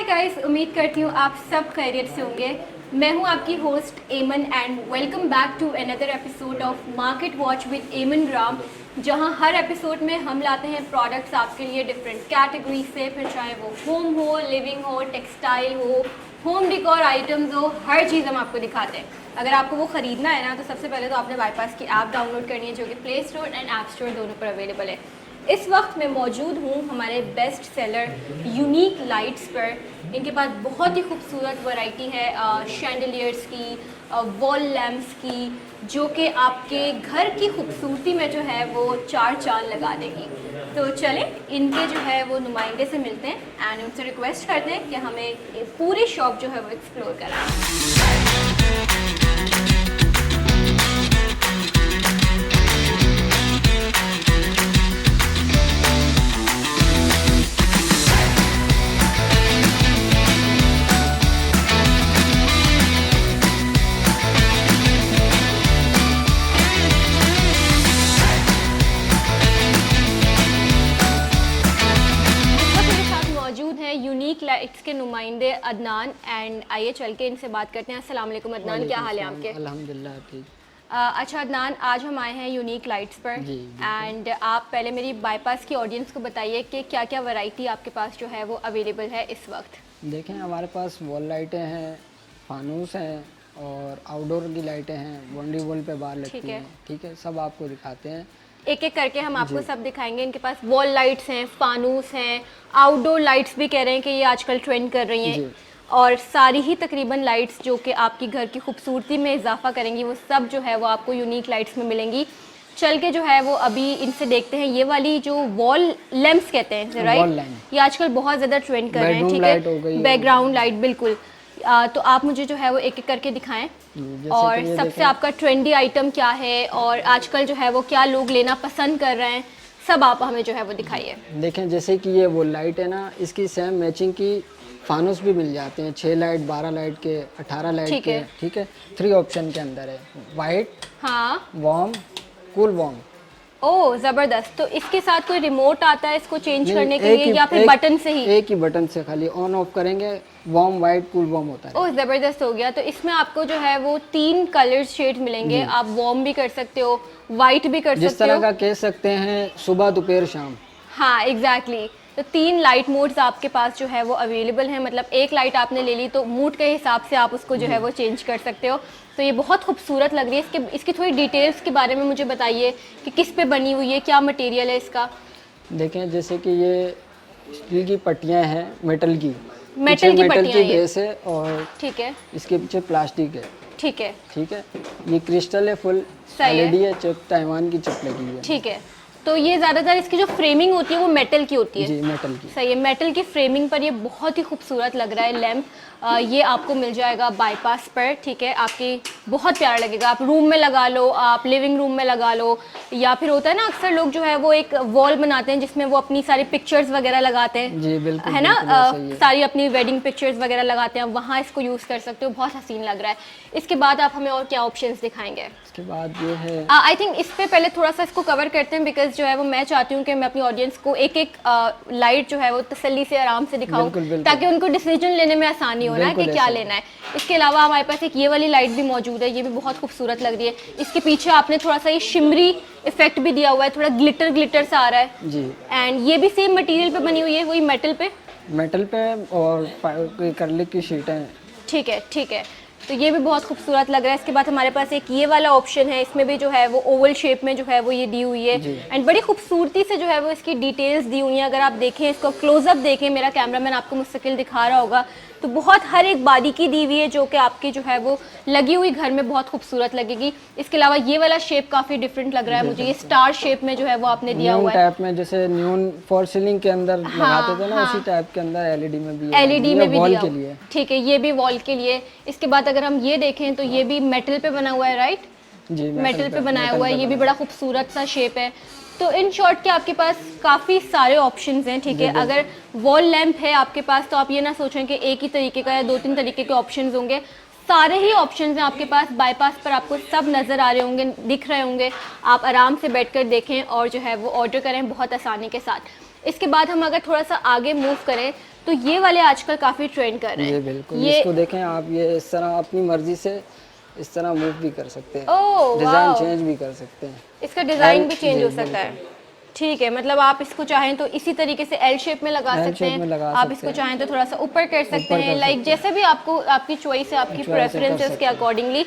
Guys, उम्मीद करती हूँ आप सब खैरियत से होंगे। मैं हूँ आपकी host Eman and welcome back to another episode of market watch with Eman Ram, जहाँ हर एपिसोड में हम लाते हैं प्रोडक्ट्स आपके लिए डिफरेंट कैटेगरी से, फिर चाहे वो होम हो, लिविंग हो, टेक्सटाइल हो, होम डिकॉर आइटम्स हो, हर चीज़ हम आपको दिखाते हैं। अगर आपको वो ख़रीदना है ना, तो सबसे पहले तो आपने बाईपास की ऐप डाउनलोड करनी है, जो कि play store and app store दोनों पर अवेलेबल है। इस वक्त मैं मौजूद हूँ हमारे बेस्ट सेलर यूनिक लाइट्स पर। इनके पास बहुत ही खूबसूरत वैरायटी है शैंडलियर्स की, वॉल लैम्प्स की, जो कि आपके घर की खूबसूरती में जो है वो चार चांद लगा देगी। तो चलें इनके जो है वो नुमाइंदे से मिलते हैं एंड उनसे रिक्वेस्ट करते हैं कि हमें पूरी शॉप जो है वो एक्सप्लोर कराएं। यूनिक लाइट्स के नुमाइंदे अदनान एंड आइए चल के इनसे बात करते हैं। अस्सलाम वालेकुम अदनान, क्या हाल है आपके? अल्हम्दुलिल्लाह ठीक। अच्छा अदनान, आज हम आए हैं यूनिक लाइट्स पर एंड आप पहले मेरी बाईपास की ऑडियंस को बताइए कि क्या क्या वैरायटी आपके पास जो है वो अवेलेबल है इस वक्त। देखें, हमारे पास वॉल लाइटें हैं, फानूस हैं और आउटडोर की लाइटें हैं, बाउंड्री वॉल पे बाहर लगती हैं। ठीक है, सब आपको दिखाते हैं, एक एक करके हम आपको सब दिखाएंगे। इनके पास वॉल लाइट्स हैं, फानूस हैं, आउटडोर लाइट्स भी कह रहे हैं कि ये आजकल ट्रेंड कर रही हैं, और सारी ही तकरीबन लाइट्स जो कि आपकी घर की खूबसूरती में इजाफा करेंगी, वो सब जो है वो आपको यूनिक लाइट्स में मिलेंगी। चल के जो है वो अभी इनसे देखते हैं। ये वाली जो वॉल लैंप्स कहते हैं, राइट, ये आजकल बहुत ज़्यादा ट्रेंड कर रहे हैं। ठीक है, बैकग्राउंड लाइट, बिल्कुल। तो आप मुझे जो है वो एक एक करके दिखाएं, और सबसे आपका ट्रेंडी आइटम क्या है और आजकल जो है वो क्या लोग लेना पसंद कर रहे हैं, सब आप हमें जो है वो दिखाइए। देखें, जैसे कि ये वो लाइट है ना, इसकी सेम मैचिंग की फानूस भी मिल जाते हैं। 6 लाइट, 12 लाइट के, 18 लाइट के। ठीक है, 3 ऑप्शन के अंदर है, वाइट, हाँ, वार्म, कूल वार्म। ओह ज़बरदस्त। तो इसके साथ कोई रिमोट आता है इसको चेंज करने के लिए, या फिर बटन से ही? एक ही बटन से खाली ऑन ऑफ करेंगे, वार्म, वाइट, कूल वार्म होता है। ओह ज़बरदस्त हो गया। तो इसमें आपको जो है वो 3 कलर शेड मिलेंगे। आप वार्म भी कर सकते हो, वाइट भी कर सकते हो, जिस तरह का कह सकते हैं, सुबह, दोपहर, शाम। हाँ एग्जैक्टली। तो 3 लाइट मोड्स आपके पास जो है वो अवेलेबल हैं। मतलब एक लाइट आपने ले ली तो मूड के हिसाब से आप उसको जो है वो चेंज कर सकते हो। तो ये बहुत खूबसूरत लग रही है। इसकी थोड़ी डिटेल्स के बारे में मुझे बताइए कि किस पे बनी हुई है, क्या मटेरियल है इसका। देखें, जैसे कि ये स्टील की पट्टियाँ हैं, मेटल की बेस है, और ठीक है, इसके पीछे प्लास्टिक है। ठीक है, ठीक है, ये क्रिस्टल है, फुल एलईडी है, चिप, ताइवान की चिप लगी है। ठीक है। तो ये ज़्यादातर इसकी जो फ्रेमिंग होती है वो मेटल की होती है? जी, मेटल की। सही है, मेटल की फ्रेमिंग पर ये बहुत ही खूबसूरत लग रहा है लैम्प। ये आपको मिल जाएगा बाईपास पर। ठीक है, आपकी बहुत प्यारा लगेगा। आप रूम में लगा लो, आप लिविंग रूम में लगा लो, या फिर होता है ना अक्सर लोग जो है वो एक वॉल बनाते हैं जिसमें वो अपनी सारी पिक्चर्स वगैरह लगाते हैं। जी बिल्कुल, है ना, सारी अपनी वेडिंग पिक्चर्स वगैरह लगाते हैं, वहाँ इसको यूज़ कर सकते हो। बहुत हसीन लग रहा है। इसके बाद आप हमें और क्या ऑप्शंस दिखाएंगे? इसके बाद ये है, आई थिंक इस पे पहले थोड़ा सा इसको कवर करते हैं, बिकॉज जो है वो मैं चाहती हूँ कि मैं अपनी ऑडियंस को एक एक लाइट जो है वो तसल्ली से आराम से दिखाऊं, ताकि उनको डिसीजन लेने में आसानी हो ना कि क्या लेना है। इसके अलावा हमारे पास एक ये वाली लाइट भी मौजूद है, ये भी बहुत खूबसूरत लग रही है। इसके पीछे आपने थोड़ा सा ये शिमरी इफेक्ट भी दिया हुआ है, थोड़ा ग्लिटर ग्लिटर सा आ रहा है जी। एंड ये भी सेम मटेरियल पे बनी हुई है, वही मेटल पे और एक्रिलिक की शीट है। ठीक है, ठीक है। तो ये भी बहुत खूबसूरत लग रहा है। इसके बाद हमारे पास एक ये वाला ऑप्शन है, इसमें भी जो है वो ओवल शेप में जो है वो ये दी हुई है एंड बड़ी खूबसूरती से जो है वो इसकी डिटेल्स दी हुई हैं। अगर आप देखें इसको क्लोजअप देखें, मेरा कैमरामैन आपको मुस्तकिल दिखा रहा होगा, तो बहुत हर एक बारीकी दी हुई है जो कि आपकी जो है वो लगी हुई घर में बहुत खूबसूरत लगेगी। इसके अलावा ये वाला शेप काफ़ी डिफरेंट लग रहा है मुझे, ये स्टार शेप में जो है वो आपने दिया हुआ है, टाइप में, जैसे न्यून फॉर सीलिंग के अंदर लगाते थे ना, उसी टाइप के अंदर एलईडी में भी वॉल के लिए। ठीक है, ये भी वॉल के लिए। इसके बाद अगर हम ये देखें तो ये भी मेटल पे बना हुआ है, राइट जी, मेटल पे बनाया हुआ है। ये भी बड़ा खूबसूरत सा शेप है। तो इन शॉर्ट के आपके पास काफ़ी सारे ऑप्शंस हैं। ठीक है, अगर वॉल लैंप है आपके पास तो आप ये ना सोचें कि एक ही तरीके का या 2-3 तरीके के ऑप्शंस होंगे। सारे ही ऑप्शंस हैं आपके पास, बाईपास पर आपको सब नज़र आ रहे होंगे, दिख रहे होंगे। आप आराम से बैठकर देखें और जो है वो ऑर्डर करें बहुत आसानी के साथ। इसके बाद हम अगर थोड़ा सा आगे मूव करें तो ये वाले आजकल काफ़ी ट्रेंड कर रहे हैं। ये बिल्कुल, इसको देखें आप, ये इस तरह अपनी मर्जी से इस तरह मूव भी कर सकते हैं, ओह डिज़ाइन चेंज भी कर सकते हैं, इसका डिज़ाइन भी चेंज हो सकता है। ठीक है, मतलब आप इसको चाहें तो इसी तरीके से एल शेप में लगा सकते हैं, आप इसको चाहें तो थोड़ा सा ऊपर कर सकते हैं, लाइक जैसे भी आपको, आपकी चॉइस है, आपकी प्रेफरेंसेस के अकॉर्डिंगली।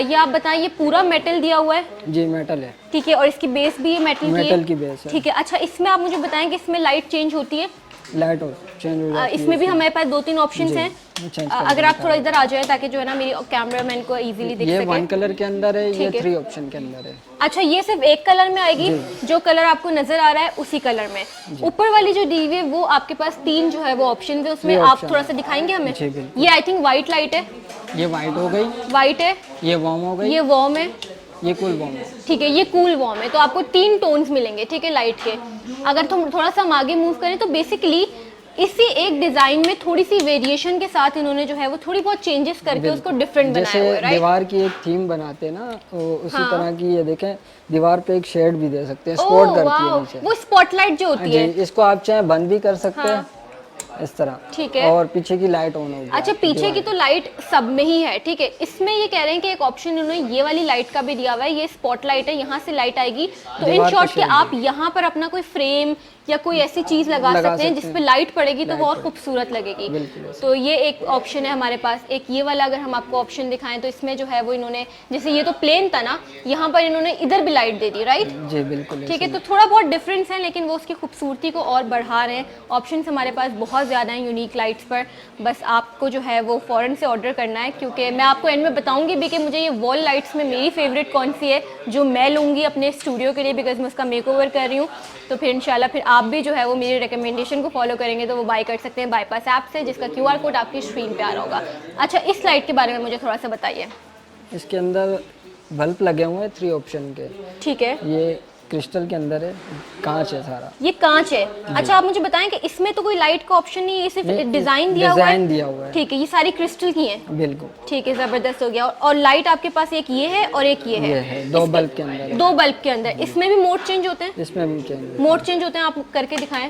ये आप बताएं, ये पूरा मेटल दिया हुआ है? जी मेटल है। ठीक है, और इसकी बेस भी ये मेटल की बेस है। ठीक है, अच्छा इसमें आप मुझे बताएं कि इसमें लाइट चेंज होती है? लाइट चेंज हो जाती है। इसमें भी हमारे पास 2-3 ऑप्शंस हैं। अगर आप थोड़ा इधर आ जाए ताकि जो है ना मेरी कैमरामैन को इजीली दिख सके। ये 1 कलर के अंदर है, ये 3 ऑप्शन के अंदर है। अच्छा, ये सिर्फ एक कलर में आएगी, जो कलर आपको नजर आ रहा है उसी कलर में। ऊपर वाली जो दी हुई है वो आपके पास 3 जो है वो ऑप्शन है, उसमें आप थोड़ा सा दिखाएंगे हमें? ये आई थिंक व्हाइट लाइट है, ये व्हाइट हो गई, व्हाइट है, ये वार्म हो गई, ये वार्म है, ये कूल वार्म है। ठीक है, ये कूल वार्म है। तो आपको 3 टोन्स मिलेंगे, ठीक है, लाइट के। अगर तुम थोड़ा सा हम आगे मूव करें तो बेसिकली इसी एक डिजाइन में थोड़ी सी वेरिएशन के साथ इन्होंने जो है वो थोड़ी बहुत चेंजेस करके उसको डिफरेंट बनाया हुआ है, राइट? दीवार की एक थीम बनाते हैं ना, उसी तरह की ये देखें, दीवार पे एक शेड भी दे सकते हैं, स्पॉट करती है नीचे, वो स्पॉटलाइट जो होती है। इसको आप चाहे बंद भी कर सकते हैं इस तरह, ठीक है, और पीछे की लाइट ऑन होगी। अच्छा, पीछे की तो लाइट सब में ही है, ठीक है। इसमें ये कह रहे हैं कि एक ऑप्शन इन्होंने ये वाली लाइट का भी दिया हुआ है, ये स्पॉट लाइट है, यहाँ से लाइट आएगी तो इन शॉर्ट कि आप यहाँ पर अपना कोई फ्रेम या कोई ऐसी चीज लगा सकते हैं जिसपे लाइट पड़ेगी तो वो और खूबसूरत लगेगी। तो ये एक ऑप्शन है हमारे पास। एक ये वाला अगर हम आपको ऑप्शन दिखाएं तो इसमें जो है वो इन्होंने, जैसे ये तो प्लेन था ना, यहाँ पर इन्होंने इधर भी लाइट दे दी, राइट? जी बिल्कुल, ठीक है, तो थोड़ा बहुत डिफरेंस है लेकिन वो उसकी खूबसूरती को और बढ़ा रहे हैं। ऑप्शंस हमारे पास बहुत ज़्यादा हैं यूनिक लाइट्स पर, बस आपको जो है वो फ़ौरन से ऑर्डर करना है, क्योंकि मैं आपको एंड में बताऊंगी भी कि मुझे ये वॉल लाइट्स में मेरी फेवरेट कौन सी है जो मैं लूँगी अपने स्टूडियो के लिए, बिकॉज मैं उसका मेकओवर कर रही हूँ। तो फिर इंशाल्लाह फिर आप भी जो है वो मेरी रिकमेंडेशन को फॉलो करेंगे तो वो बाय कर सकते हैं बाईपास ऐप से, जिसका QR कोड आपकी स्क्रीन पे आ रहा होगा। अच्छा, इस लाइट के बारे में मुझे थोड़ा सा बताइए। इसके अंदर बल्ब लगे हुए हैं 3 ऑप्शन के, ठीक है, ये क्रिस्टल के अंदर है, कांच है सारा, ये कांच है। अच्छा, आप मुझे बताएं कि इसमें तो कोई लाइट का ऑप्शन नहीं है, सिर्फ डिजाइन दिया हुआ है। ठीक है, ये सारी क्रिस्टल की हैं? बिल्कुल, ठीक है, जबरदस्त हो गया। और लाइट आपके पास एक ये है और एक ये है, 2 बल्ब के अंदर, 2 बल्ब के अंदर। इसमें भी मोड चेंज होते हैं? इसमें भी चेंज, मोड चेंज होते हैं, आप करके दिखाएं।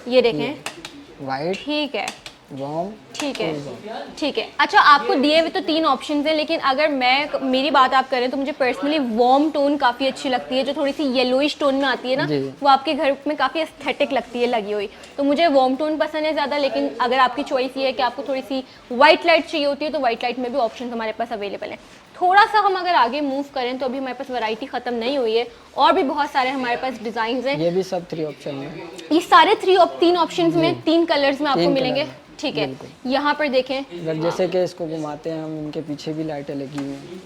ये देखें, वाइट, ठीक है, वार्म, ठीक है, ठीक है। अच्छा, आपको दिए हुए तो 3 ऑप्शंस हैं, लेकिन अगर मेरी बात आप करें तो मुझे पर्सनली वार्म टोन काफ़ी अच्छी लगती है, जो थोड़ी सी येलोइश टोन में आती है ना, वो आपके घर में काफ़ी एस्थेटिक लगती है लगी हुई। तो मुझे वार्म टोन पसंद है ज़्यादा, लेकिन अगर आपकी चॉइस ये है कि आपको थोड़ी सी वाइट लाइट चाहिए होती है तो वाइट लाइट में भी ऑप्शन हमारे पास अवेलेबल है। थोड़ा सा हम अगर आगे मूव करें तो अभी हमारे पास वैरायटी ख़त्म नहीं हुई है, और भी बहुत सारे हमारे पास डिज़ाइंस हैं। ये भी सब 3 ऑप्शन में, ये सारे 3 ऑप्शंस में 3 कलर्स में आपको मिलेंगे, ठीक है। यहाँ पर देखें, अगर जैसे कि इसको घुमाते हैं हम, इनके पीछे भी लाइटें लगी हुई हैं,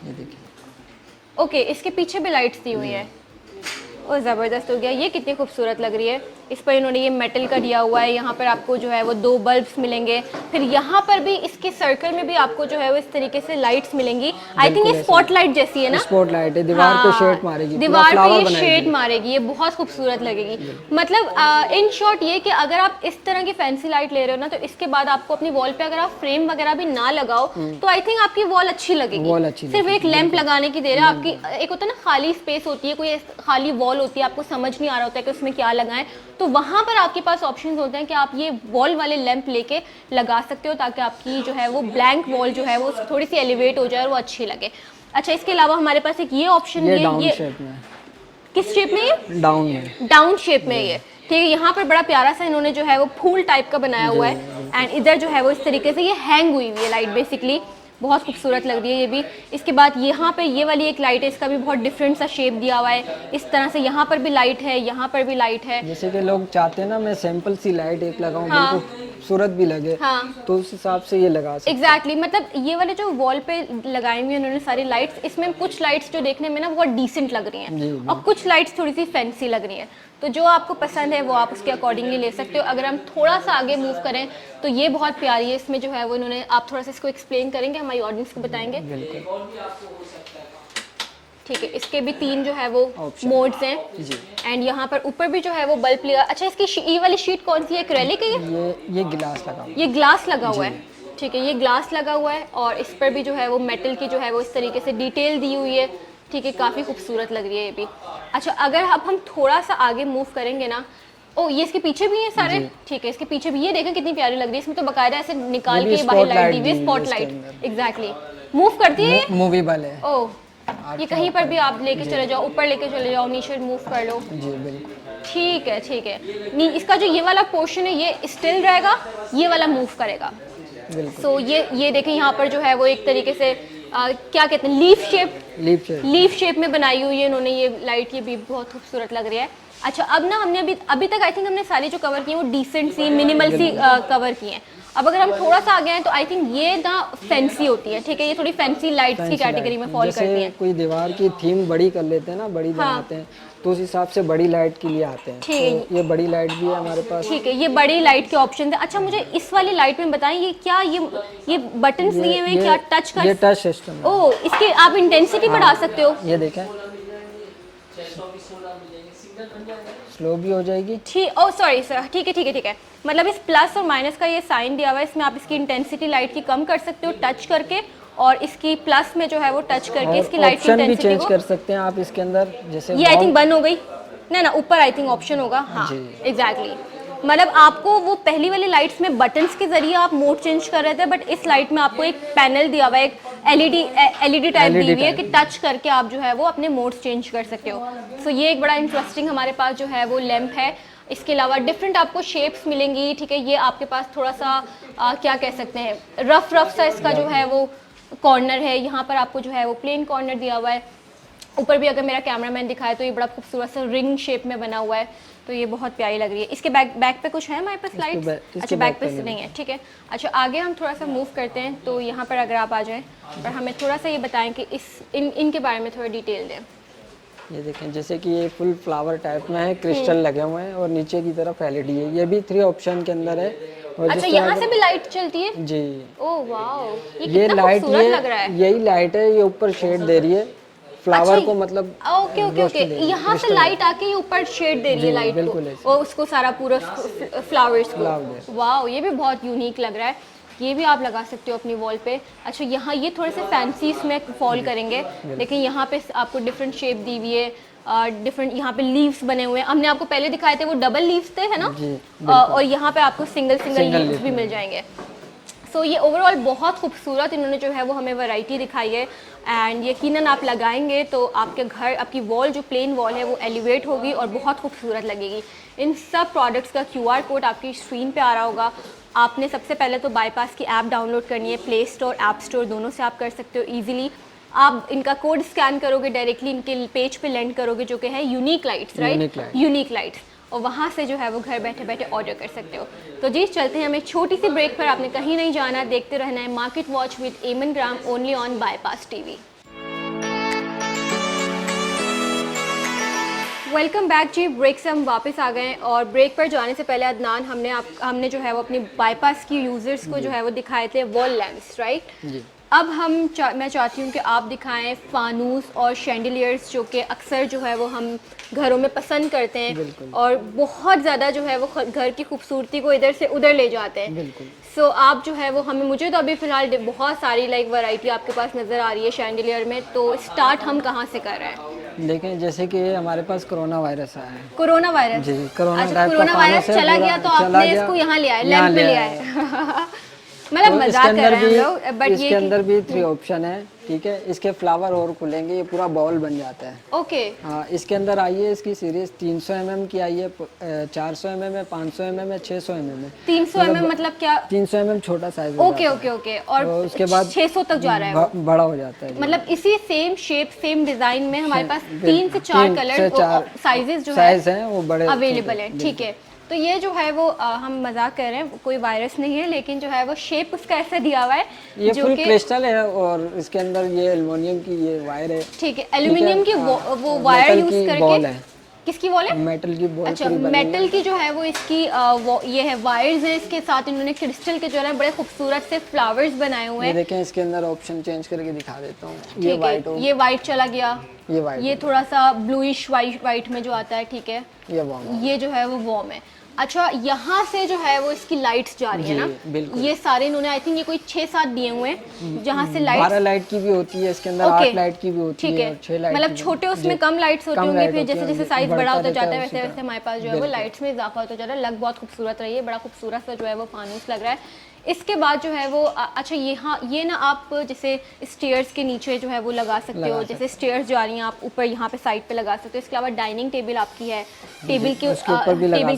ये देखिए। ओके, इसके पीछे भी लाइट्स दी हुई हैं, और ज़बरदस्त हो गया। ये कितनी खूबसूरत लग रही है। इस पर इन्होंने ये मेटल का दिया हुआ है, यहाँ पर आपको जो है वो 2 बल्ब्स मिलेंगे, फिर यहाँ पर भी इसके सर्कल में भी आपको जो है वो इस तरीके से लाइट्स मिलेंगी। आई थिंक ये स्पॉट लाइट जैसी है ना, स्पॉट लाइट है, दीवार पे शेड मारेगी, दीवार पे ये शेड मारेगी, ये बहुत खूबसूरत लगेगी। मतलब इन शॉर्ट ये कि अगर आप इस तरह की फैंसी लाइट ले रहे हो ना, तो इसके बाद आपको अपनी वॉल पे अगर आप फ्रेम वगैरह भी ना लगाओ तो आई थिंक आपकी वॉल अच्छी लगेगी। सिर्फ एक लैंप लगाने की देर है आपकी, एक होता है ना खाली स्पेस होती है, कोई खाली वॉल होती है, आपको समझ नहीं आ रहा होता है कि उसमें क्या लगाएं, तो वहाँ पर आपके पास ऑप्शंस होते हैं कि आप ये वॉल वाले लैंप लेके लगा सकते हो, ताकि आपकी जो है वो ब्लैंक वॉल जो है वो थोड़ी सी एलिवेट हो जाए और वो अच्छी लगे। अच्छा, इसके अलावा हमारे पास एक ये ऑप्शन है, ये किस शेप में? ये डाउन में, डाउन शेप में ये, ठीक है। यहाँ पर बड़ा प्यारा सा इन्होंने जो है वो फूल टाइप का बनाया हुआ है, एंड इधर जो है वो इस तरीके से ये हैंग हुई हुई है लाइट, बेसिकली बहुत खूबसूरत लग रही है ये भी। इसके बाद यहाँ पे ये वाली एक लाइट है, इसका भी बहुत डिफरेंट सा शेप दिया हुआ है, इस तरह से यहाँ पर भी लाइट है, यहाँ पर भी लाइट है। जैसे कि लोग चाहते हैं ना मैं सिंपल सी लाइट एक लगाऊं, बिल्कुल खूबसूरत भी लगे, तो उस हिसाब से ये लगा सकते हैं। एग्जैक्टली, मतलब ये वाले जो वॉल पे लगाई हुई उन्होंने सारी लाइट्स, इसमें कुछ लाइट्स जो देखने में ना बहुत डिसेंट लग रही हैं और कुछ लाइट्स थोड़ी सी फैंसी लग रही हैं, तो जो आपको पसंद है वो आप उसके अकॉर्डिंगली ले सकते हो। अगर हम थोड़ा सा आगे मूव करें तो ये बहुत प्यारी है, इसमें जो है वो इन्होंने, आप थोड़ा सा इसको एक्सप्लेन करेंगे, हमारी ऑडियंस को बताएंगे? ठीक है, इसके भी 3 जो है वो मोड्स हैं, एंड यहाँ पर ऊपर भी जो है वो बल्ब लगा। अच्छा, इसकी ये वाली शीट कौन सी है? एक्रेलिक है ये ग्लास लगा हुआ है। ये ग्लास लगा हुआ है, ठीक है, ये ग्लास लगा हुआ है और इस पर भी जो है वो मेटल की जो है वो इस तरीके से डिटेल दी हुई है। ठीक है, काफ़ी खूबसूरत लग रही है ये भी। अच्छा, अगर अब हम थोड़ा सा आगे मूव करेंगे ना, ओ ये इसके पीछे भी है सारे। ठीक है, इसके पीछे भी ये देखें कितनी प्यारी लग रही है। इसमें तो बकायदा ऐसे निकाल के बाहर लाइट दी हुई है, स्पॉटलाइट। एग्जैक्टली, मूव करती है मूवेबल है। ओ, ये कहीं पर भी आप लेके चले जाओ, ऊपर लेके चले जाओ, नीचे मूव कर लो। जी बिल्कुल। ठीक है, ठीक है। नहीं, इसका जो ये वाला पोर्शन है ये स्टिल रहेगा, ये वाला मूव करेगा। सो ये देखें यहाँ पर जो है वो एक तरीके से क्या कहते हैं, लीफ शेप में बनाई हुई है इन्होंने ये लाइट। ये भी बहुत खूबसूरत लग रही है। अच्छा, अब ना हमने अभी तक आई थिंक हमने सारी जो कवर की है वो डिसेंट सी, मिनिमल सी कवर की हैं। अब अगर हम थोड़ा सा आगे हैं तो आई थिंक ये ना फैंसी होती है। ठीक है, ये थोड़ी फैंसी लाइट्स की कैटेगरी में फॉल करती हैं। कोई दीवार की थीम बड़ी कर लेते हैं ना, बड़ी बनाते हैं, तो उस हिसाब से बड़ी लाइट के लिए आते हैं। ठीक है, तो ये बड़ी लाइट भी है हमारे पास। ठीक है, ये बड़ी लाइट के ऑप्शन है। अच्छा, मुझे इस वाली लाइट में बताएं, ये क्या ये बटन्स दिए हुए हैं, क्या टच कर? ये टच सिस्टम है। ओह, इसके आप इंटेंसिटी बढ़ा सकते हो। ये देखें, स्लो भी हो जाएगी। ठीक, ओ सॉरी सर, ठीक है, ठीक है, ठीक है। मतलब इस प्लस और माइनस का ये साइन दिया हुआ है, इसमें आप इसकी इंटेंसिटी लाइट की कम कर सकते हो टच करके, और इसकी प्लस में जो है वो टच करके इसकी लाइट की ऑप्शन भी इंटेंसिटी चेंज कर सकते हैं आप इसके अंदर। जैसे ये आई थिंक बंद हो गई ना, ऊपर आई थिंक ऑप्शन होगा। हाँ एग्जैक्टली, मतलब आपको वो पहली वाली लाइट्स में बटन्स के जरिए आप मोड चेंज कर रहे थे, बट इस लाइट में आपको एक पैनल दिया हुआ है, एक एलईडी टाइप दी हुई है कि टच करके आप जो है वो अपने मोड्स चेंज कर सकते हो। सो ये एक बड़ा इंटरेस्टिंग हमारे पास जो है वो लैंप है। इसके अलावा डिफरेंट आपको शेप्स मिलेंगी। ठीक है, ये आपके पास थोड़ा सा क्या कह सकते हैं, रफ सा इसका जो है वो कॉर्नर है। यहाँ पर आपको जो है वो प्लेन कॉर्नर दिया हुआ है। ऊपर भी अगर मेरा कैमरामैन दिखाए तो ये बड़ा खूबसूरत सा रिंग शेप में बना हुआ है, तो ये बहुत प्यारी लग रही है। इसके बैक पे कुछ है हमारे पास लाइट्स? अच्छा, बैक पे नहीं है। ठीक है, अच्छा आगे हम थोड़ा सा मूव करते हैं, तो यहाँ पर अगर आप आ जाएं और हमें थोड़ा सा ये बताएं कि इनके बारे में थोड़ा डिटेल दें। ये देखें, जैसे कि ये फुल फ्लावर टाइप में है, क्रिस्टल लगे हुए हैं, और नीचे की तरफ एलईडी है। ये भी 3 ऑप्शन के अंदर है। और अच्छा, यहाँ से भी लाइट चलती है? जी। ओह वाओ, ये लाइट लग रहा है। यही लाइट है, ये ऊपर शेड दे रही है फ्लावर को, मतलब ओके ओके ओके, यहाँ से लाइट आके ये ऊपर शेड दे रही है लाइट को, और उसको सारा पूरा फ्लावर्स को। वाओ, ये भी बहुत यूनिक लग रहा है। ये भी आप लगा सकते हो अपनी वॉल पे। अच्छा, यहाँ ये थोड़े से फैंसी इसमें फॉल करेंगे, लेकिन यहाँ पे आपको डिफरेंट शेप दी हुई है, डिफरेंट यहाँ पे लीव्स बने हुए हैं। हमने आपको पहले दिखाए थे वो डबल लीव्स थे, है ना, और यहाँ पे आपको सिंगल लीव्स भी मिल जाएंगे। सो ये ओवरऑल बहुत खूबसूरत इन्होंने जो है वो हमें वैरायटी दिखाई है, एंड यकीनन आप लगाएंगे तो आपके घर, आपकी वॉल जो प्लेन वॉल है वो एलिवेट होगी और बहुत खूबसूरत लगेगी। इन सब प्रोडक्ट्स का QR कोड आपकी स्क्रीन पे आ रहा होगा। आपने सबसे पहले तो बाईपास की ऐप डाउनलोड करनी है, प्ले स्टोर, ऐप स्टोर, दोनों से आप कर सकते हो ईजिली। आप इनका कोड स्कैन करोगे, डायरेक्टली इनके पेज पे लैंड करोगे, जो कि है unique lights, right, unique lights, और वहाँ से जो है वो घर बैठे बैठे ऑर्डर कर सकते हो। तो जी चलते हैं हम एक छोटी सी ब्रेक पर। आपने कहीं नहीं जाना, देखते रहना है market watch with Aman gram, only on bypass TV। Welcome back जी, ब्रेक से हम वापस आ गए, और ब्रेक पर जाने से पहले अदनान हमने जो है वो अपनी बाईपास की यूज़र्स को जो है वो दिखाए थे वॉल लैंप्स, राइट। अब मैं चाहती हूँ कि आप दिखाएं फानूस और शैंडिलियर्स, जो कि अक्सर जो है वो हम घरों में पसंद करते हैं और बहुत ज़्यादा जो है वो घर की खूबसूरती को इधर से उधर ले जाते हैं। सो आप जो है वो मुझे तो अभी फ़िलहाल बहुत सारी वैरायटी आपके पास नज़र आ रही है शैंडिलियर में, तो स्टार्ट हम कहाँ से कर रहे हैं? देखें, जैसे कि हमारे पास कोरोना वायरस आया है। Corona virus? जी, कोरोना वायरस चला गया तो आपने इसको यहाँ ले आए, लैंप पे ले आए। मतलब मजाक कर रहे हैं हम लोग, बट इसके अंदर भी 3 ऑप्शन है। ठीक है, इसके फ्लावर और खुलेंगे, ये पूरा बॉल बन जाता है। ओके। हाँ, इसके अंदर आई है इसकी सीरीज 300 mm की आई है, 400 mm है, 500 mm है, 600 mm है। 300 mm मतलब क्या? 300 mm छोटा साइज। ओके ओके ओके, और उसके बाद 600 तक जा रहा है, बड़ा हो जाता है। मतलब इसी सेम शेप, सेम डिजाइन में हमारे पास 3 से 4 कलर साइजेस जो है वो बड़े अवेलेबल है। ठीक है, तो ये जो है वो हम मजाक कर रहे हैं, कोई वायरस नहीं है, लेकिन जो है वो शेप उसका ऐसा दिया हुआ है, ये फुल क्रिस्टल है, और इसके अंदर ये एल्युमिनियम की ये वायर है। ठीक है, एल्युमिनियम की वो वायर यूज करके। किसकी वॉल है? मेटल की बॉल। अच्छा, मेटल की जो है वो इसकी ये है वायर्स हैं, इसके साथ इन्होंने क्रिस्टल के जो है बड़े खूबसूरत से फ्लावर्स बनाए हुए हैं। देखें, इसके अंदर ऑप्शन चेंज करके दिखा देता हूँ। ये वाइट चला गया, ये वाइट, ये थोड़ा सा ब्लूइश वाइट में जो आता है। ठीक है, ये वार्म, ये जो है वो वार्म है। अच्छा, यहाँ से जो है वो इसकी लाइट्स जा रही है ना, बिल्कुल। ये सारे इन्होंने आई थिंक ये कोई 6-7 दिए हुए हैं जहाँ से लाइट 12 लाइट की भी होती है इसके अंदर, 8 लाइट की भी होती ठीक है और 6 लाइट मतलब छोटे उसमें कम लाइट्स होती होंगी, फिर जैसे जैसे साइज बड़ा होता जाता है वैसे वैसे हमारे पास जो है वो लाइट्स में इजाफा होता जा रहा है। लग बहुत खूबसूरत रही है, बड़ा खूबसूरत सा जो है वो फानूस लग रहा है। इसके बाद जो है वो अच्छा यहाँ ये ना आप जैसे स्टेयर्स के नीचे जो है वो लगा सकते हो, जैसे स्टेयर्स जा रही हैं आप ऊपर यहाँ पे साइड पे लगा सकते हो। इसके अलावा डाइनिंग टेबल आपकी है, टेबल के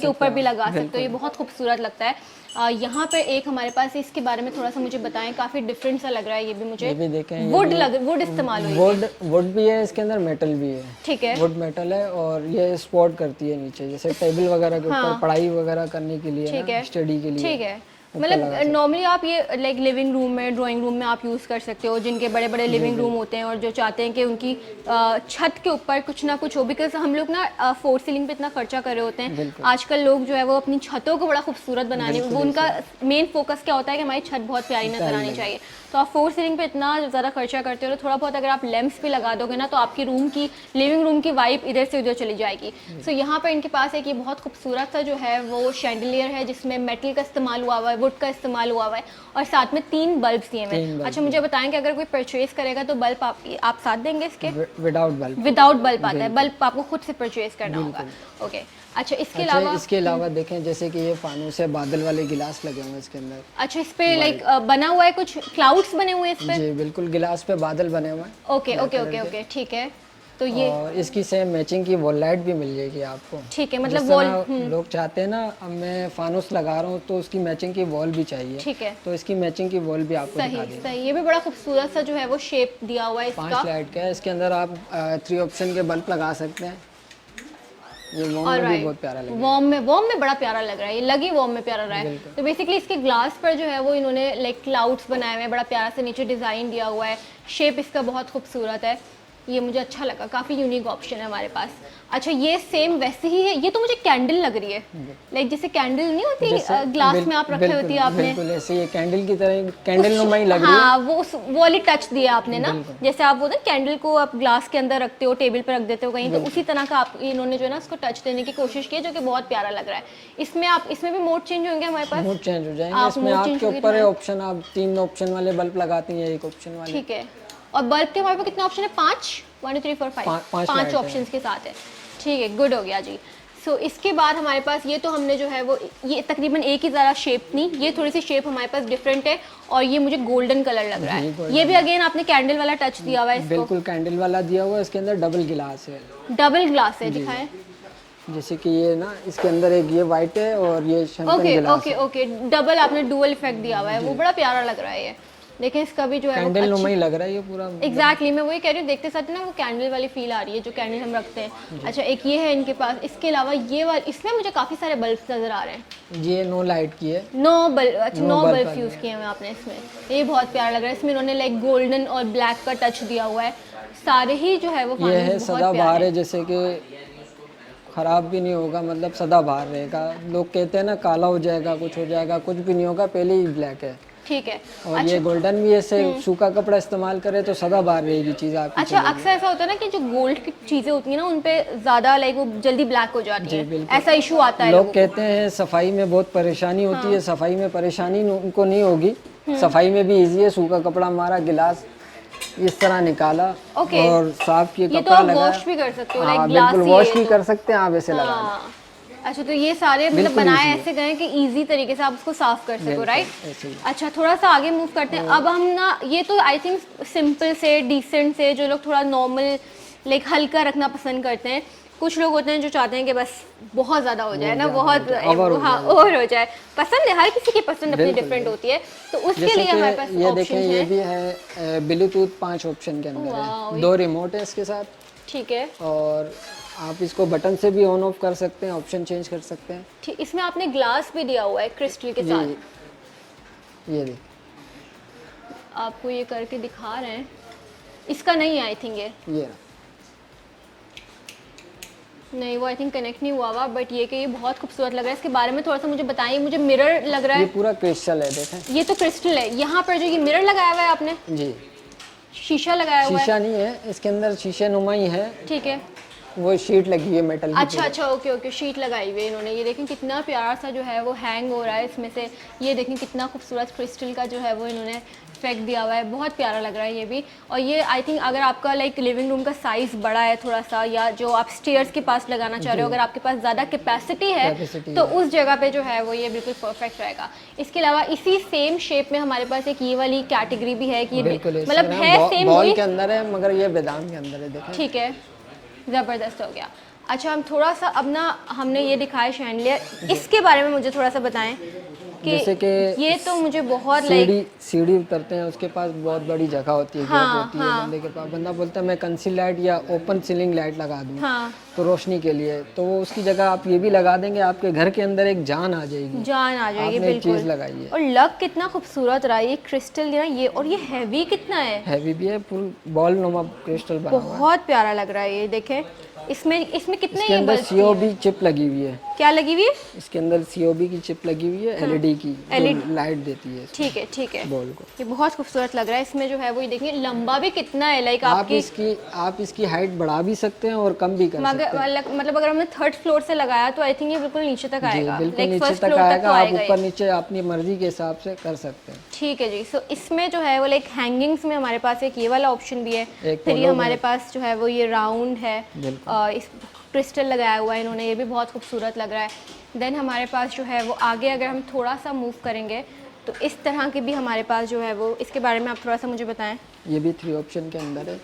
ऊपर भी लगा सकते हो, ये बहुत खूबसूरत लगता है। यहाँ पर एक हमारे पास, इसके बारे में थोड़ा सा मुझे बताएं, काफ़ी डिफरेंट सा लग रहा है ये भी मुझे। भी देखें, वुड इस्तेमाल हुई है, वुड भी है इसके अंदर, मेटल भी है। ठीक है, वुड मेटल है और ये सपोर्ट करती है नीचे, जैसे टेबल वगैरह के ऊपर पढ़ाई वगैरह करने के लिए, ठीक है, स्टडी के लिए, ठीक है। मतलब नॉर्मली आप ये लाइक लिविंग रूम में, ड्राइंग रूम में आप यूज़ कर सकते हो, जिनके बड़े बड़े लिविंग रूम होते हैं और जो चाहते हैं कि उनकी छत के ऊपर कुछ ना कुछ हो, बिकॉज हम लोग ना फोर सीलिंग पे इतना खर्चा कर रहे होते हैं आजकल। लोग जो है वो अपनी छतों को बड़ा खूबसूरत बनाने, वो उनका मेन फोकस क्या होता है कि हमारी छत बहुत प्यारी नजर आनी चाहिए। तो आप फोर सीलिंग पे इतना ज़्यादा खर्चा करते हो, तो थोड़ा बहुत अगर आप लैंप्स भी लगा दोगे ना तो आपकी रूम की, लिविंग रूम की वाइब इधर से उधर चली जाएगी। सो यहाँ पर इनके पास एक ये बहुत खूबसूरत सा जो है वो शैंडलियर है जिसमें मेटल का इस्तेमाल हुआ हुआ है, वुड का इस्तेमाल हुआ हुआ है और साथ में 3 बल्ब्स दिए हुए। अच्छा मुझे बताएं कि अगर कोई परचेज करेगा तो बल्ब आप साथ देंगे इसके? विदाउट बल्ब आता है, बल्ब आपको खुद से परचेज करना होगा। ओके, अच्छा इसके अलावा देखें जैसे कि ये फानूस है, बादल वाले गिलास लगे हुए हैं इसके अंदर। अच्छा, इस पे लाइक बना हुआ है, कुछ क्लाउड्स बने हुए हैं इस पे? जी बिल्कुल, गिलास पे बादल बने हुए हैं। ओके ओके ओके ओके, ठीक है। तो ये और इसकी सेम मैचिंग की वॉल लाइट भी मिल जाएगी आपको। ठीक है, मतलब वॉल लोग चाहते हैं ना, अब मैं फानूस लगा रहा हूँ तो उसकी मैचिंग की वॉल भी चाहिए, ठीक है, तो इसकी मैचिंग की वॉल भी आपको दिखा देंगे। सही, ये भी बड़ा खूबसूरत सा जो है वो शेप दिया हुआ है इसका। 5 लाइट का है, इसके अंदर आप 3 ऑप्शन के बल्ब लगा सकते हैं। ये वॉर्म में भी बहुत प्यारा लग रहा है। वॉर्म में बड़ा प्यारा लग रहा है, ये लगी वॉर्म में प्यारा रहा है। तो बेसिकली इसके ग्लास पर जो है वो इन्होंने लाइक क्लाउड्स बनाए हुए हैं, बड़ा प्यारा से नीचे डिज़ाइन दिया हुआ है, शेप इसका बहुत खूबसूरत है, ये मुझे अच्छा लगा, काफ़ी यूनिक ऑप्शन है हमारे पास। अच्छा, ये सेम वैसे ही है, ये तो मुझे कैंडल लग रही है, लाइक जैसे कैंडल नहीं होती ग्लास में आप रखे होती है आपने, बिल्कुल ऐसे ये कैंडल की तरह, कैंडल नुमा ही लग रही है। हाँ, वो वाली टच दिया आपने ना, जैसे आप बोलते हैं कैंडल को आप ग्लास के अंदर रखते हो, टेबल पर रख देते हो कहीं, तो उसी तरह का आप इन्होंने जो है ना उसको टच देने की कोशिश की है, जो कि बहुत प्यारा लग रहा है। इसमें भी मोड चेंज होंगे हमारे पास, मोड चेंज हो जाएंगे इसमें, आपके ऊपर है ऑप्शन, आप 3 ऑप्शन वाले बल्ब लगाती हैं, 1 ऑप्शन वाले, ठीक है। और बल्ब के हमारे पास कितने ऑप्शन है? 1 2 3 4 5 ऑप्शंस के साथ है, ठीक है, गुड हो गया जी। सो इसके बाद हमारे पास ये तो हमने जो है वो, ये तकरीबन एक ही ज़रा शेप नहीं, ये थोड़ी सी शेप हमारे पास डिफरेंट है और ये मुझे गोल्डन कलर लग रहा है। ये भी अगेन आपने कैंडल वाला टच दिया हुआ है इसको? बिल्कुल कैंडल वाला दिया हुआ है, इसके अंदर डबल गिलास है। डबल ग्लास है, दिखाएं। जैसे कि ये ना, इसके अंदर एक ये वाइट है और ये शंकन गिलास है। ओके, डबल आपने डुअल इफेक्ट दिया हुआ है, वो बड़ा प्यारा लग रहा है ये। लेकिन इसका भी जो है कैंडल नुमा ही लग रहा है ये पूरा। एग्जैक्टली, मैं वही कह रही हूँ, देखते साथ ना वो कैंडल वाली फील आ रही है जो कैंडल हम रखते हैं। अच्छा, एक ये है इनके पास, इसके अलावा ये वाला, इसमें मुझे काफ़ी सारे बल्ब नज़र आ रहे हैं। ये 9 लाइट की है, 9 बल्ब यूज़ किए हैं आपने इसमें, ये बहुत प्यारा लग रहा है। इसमें उन्होंने लाइक गोल्डन और ब्लैक का टच दिया हुआ है, सारे ही जो है वो ये है सदाबहार है, जैसे कि ख़राब भी नहीं होगा, मतलब सदाबहार रहेगा। लोग कहते हैं ना काला हो जाएगा, कुछ हो जाएगा, कुछ भी नहीं होगा, पहले ही ब्लैक है, ठीक है। और ये गोल्डन भी ऐसे सूखा कपड़ा इस्तेमाल करे तो सदाबहार रहेगी चीज़ आपकी। अच्छा, अक्सर ऐसा होता है ना कि जो गोल्ड की चीज़ें होती हैं ना उन पे ज़्यादा लाइक वो जल्दी ब्लैक हो जाती है, ऐसा इशू आता है। लोग कहते हैं सफाई में बहुत परेशानी होती है, सफाई में परेशानी उनको नहीं होगी, सफाई में भी इजी है। सूखा कपड़ा हमारा गिलास इस तरह निकाला और साफ किया, कपड़ा लगा, वॉश भी कर सकते हो, हाँ बिल्कुल वॉश भी कर सकते हैं आप ऐसे लगा। अच्छा, तो ये सारे मतलब बनाए ऐसे गए कि इजी तरीके से आप उसको साफ कर सको, राइट? अच्छा, थोड़ा सा आगे मूव करते हैं। अब हम ना, ये तो आई थिंक सिंपल से, डिसेंट से, जो लोग थोड़ा नॉर्मल लाइक हल्का रखना पसंद करते हैं। कुछ लोग होते हैं जो चाहते हैं कि बस बहुत ज़्यादा हो जाए ना, बहुत ओवर हो जाए। पसंद है, हर किसी की पसंद अपनी डिफरेंट होती है, तो उसके लिए हमारे पास ये देखें, ये भी है ब्लूटूथ 5 ऑप्शन के अंदर है, 2 रिमोट है इसके साथ, ठीक है, और आप इसको बटन से भी ऑन ऑफ कर सकते हैं, ऑप्शन चेंज कर सकते हैं। ठीक, इसमें आपने ग्लास भी दिया हुआ है क्रिस्टल के साथ, ये देख, आपको ये करके दिखा रहे हैं, इसका नहीं है आई थिंक ये नहीं, वो आई थिंक कनेक्ट नहीं हुआ हुआ, बट ये कि ये बहुत खूबसूरत लग रहा है। इसके बारे में थोड़ा सा मुझे बताइए। मुझे मिरर लग रहा है, ये पूरा क्रिस्टल है, देखें ये तो क्रिस्टल है। यहाँ पर जो ये मिरर लगाया हुआ है आपने, जी शीशा लगाया हुआ है? शीशा नहीं है, इसके अंदर शीशे नुमा ही है, ठीक है, वो शीट लगी है मेटल की। अच्छा अच्छा, ओके ओके, शीट लगाई हुई है इन्होंने। ये देखें कितना प्यारा सा जो है वो हैंग हो रहा है इसमें से। ये देखें कितना खूबसूरत क्रिस्टल का जो है वो इन्होंने इफेक्ट दिया हुआ है, बहुत प्यारा लग रहा है ये भी। और ये आई थिंक अगर आपका लाइक लिविंग रूम का साइज़ बड़ा है थोड़ा सा, या जो आप स्टेयर्स के पास लगाना चाह रहे हो, अगर आपके पास ज़्यादा कैपेसिटी है तो उस जगह पे जो है वो ये बिल्कुल परफेक्ट रहेगा। इसके अलावा इसी सेम शेप में हमारे पास एक ये वाली कैटेगरी भी है कि मतलब है सेम बॉल के अंदर है मगर ये बेदाम के अंदर है, देखें। ठीक है, ज़बरदस्त हो गया। अच्छा, हम थोड़ा सा अब ना, हमने ये दिखाया शैंडलियर, इसके बारे में मुझे थोड़ा सा बताएं कि जैसे कि ये तो मुझे बहुत सीढ़ी उतरते हैं, उसके पास बहुत बड़ी जगह होती है, हाँ, होती है बंदे के पास। बंदा बोलता है मैं कंसील लाइट या ओपन सीलिंग लाइट लगा दूँ, हाँ, तो रोशनी के लिए, तो वो उसकी जगह आप ये भी लगा देंगे, आपके घर के अंदर एक जान आ जाएगी, जान आ जाएगी। आपने एक बिल्कुल चीज लगाई है। और लग कितना खूबसूरत रहा है ये क्रिस्टल ना ये, और ये हैवी कितना है, हैवी भी है, फुल बॉल नुमा क्रिस्टल बना हुआ है। बहुत प्यारा लग रहा है ये। देखें इसमें कितने इसके ये अंदर बल्ब सीओबी चिप लगी हुई है। क्या लगी हुई है? इसके अंदर सीओबी की चिप लगी हुई है, एलईडी की, जो लाइट देती है ठीक है ठीक है, बॉल को। ये बहुत खूबसूरत लग रहा है। इसमें जो है वो ये देखिए लंबा भी कितना है, लाइक आप इसकी हाइट बढ़ा भी सकते हैं और कम भी कर सकते हैं। मतलब अगर हमने 3rd फ्लोर से लगाया तो आई थिंक ये बिल्कुल नीचे तक आएगा, बिल्कुल नीचे तक आएगा। आप ऊपर नीचे अपनी मर्जी के हिसाब से कर सकते हैं। ठीक है जी। सो इसमें जो है वो लाइक हैंगिंग्स में हमारे पास एक ये वाला ऑप्शन भी है, फिर ये हमारे पास जो है वो ये राउंड है, इस क्रिस्टल लगाया हुआ है इन्होंने, ये भी बहुत खूबसूरत लग रहा है। देन हमारे पास जो है वो आगे अगर हम थोड़ा सा मूव करेंगे तो इस तरह के भी हमारे पास जो है वो, इसके बारे में आप थोड़ा सा मुझे बताएं। ये भी 3 ऑप्शन के अंदर है।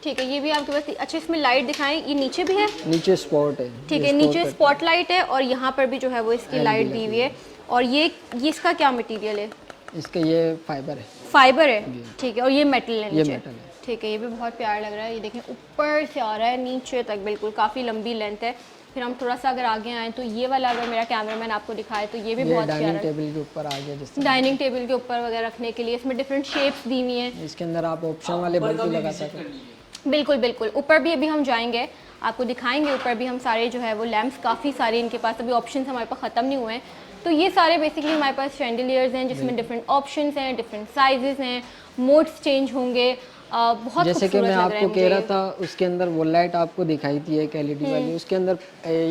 ठीक है, ये भी आपके पास। अच्छा, इसमें लाइट दिखाएं, ये नीचे भी है, नीचे स्पॉट है। ठीक है, नीचे स्पॉट लाइट है और यहाँ पर भी जो है वो इसकी लाइट दी हुई है। और ये इसका क्या मटेरियल है? इसका ये फाइबर है, ठीक है। और ये मेटल है ये नीचे, मेटल है। ठीक है, ये भी बहुत प्यारा लग रहा है। ये देखें ऊपर से आ रहा है नीचे तक, बिल्कुल काफ़ी लंबी लेंथ है। फिर हम थोड़ा सा अगर आगे आए तो ये वाला, अगर मेरा कैमरामैन आपको दिखाए तो ये भी बहुत प्यारा डाइनिंग टेबल के ऊपर आ गया, जैसे डाइनिंग टेबल के ऊपर वगैरह रखने के लिए। इसमें डिफरेंट शेप्स दी हुई हैं। इसके अंदर आप ऑप्शन वाले बल्ब भी लगा सकते हैं। बिल्कुल बिल्कुल, ऊपर भी अभी हम जाएंगे, आपको दिखाएंगे ऊपर भी हम सारे जो है वो लैम्प्स, काफ़ी सारे इनके पास अभी ऑप्शंस हमारे पास ख़त्म नहीं हुए हैं। तो ये सारे बेसिकली हमारे पास शैंडलियर्स हैं जिसमें डिफरेंट ऑप्शंस हैं, डिफरेंट साइजेस हैं, मोड्स चेंज होंगे। बहुत जैसे कि मैं आपको कह रहा था, उसके अंदर वो लाइट आपको दिखाई थी एक एलईडी वाली, उसके अंदर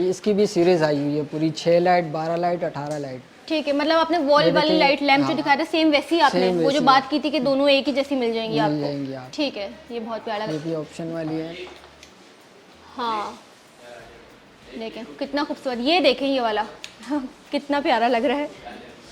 इसकी भी सीरीज आई हुई है पूरी, 6 लाइट, 12 लाइट, 18 लाइट। ठीक है, मतलब आपने वॉल वाली लाइट लैंप जो दिखाया था सेम वैसी आपने वो जो बात की थी कि दोनों एक ही जैसी मिल जाएंगी आपको। ठीक है, ये बहुत प्यारा लगा। ये भी ऑप्शन वाली है। हाँ देखें कितना खूबसूरत, ये देखें ये वाला कितना प्यारा लग रहा है,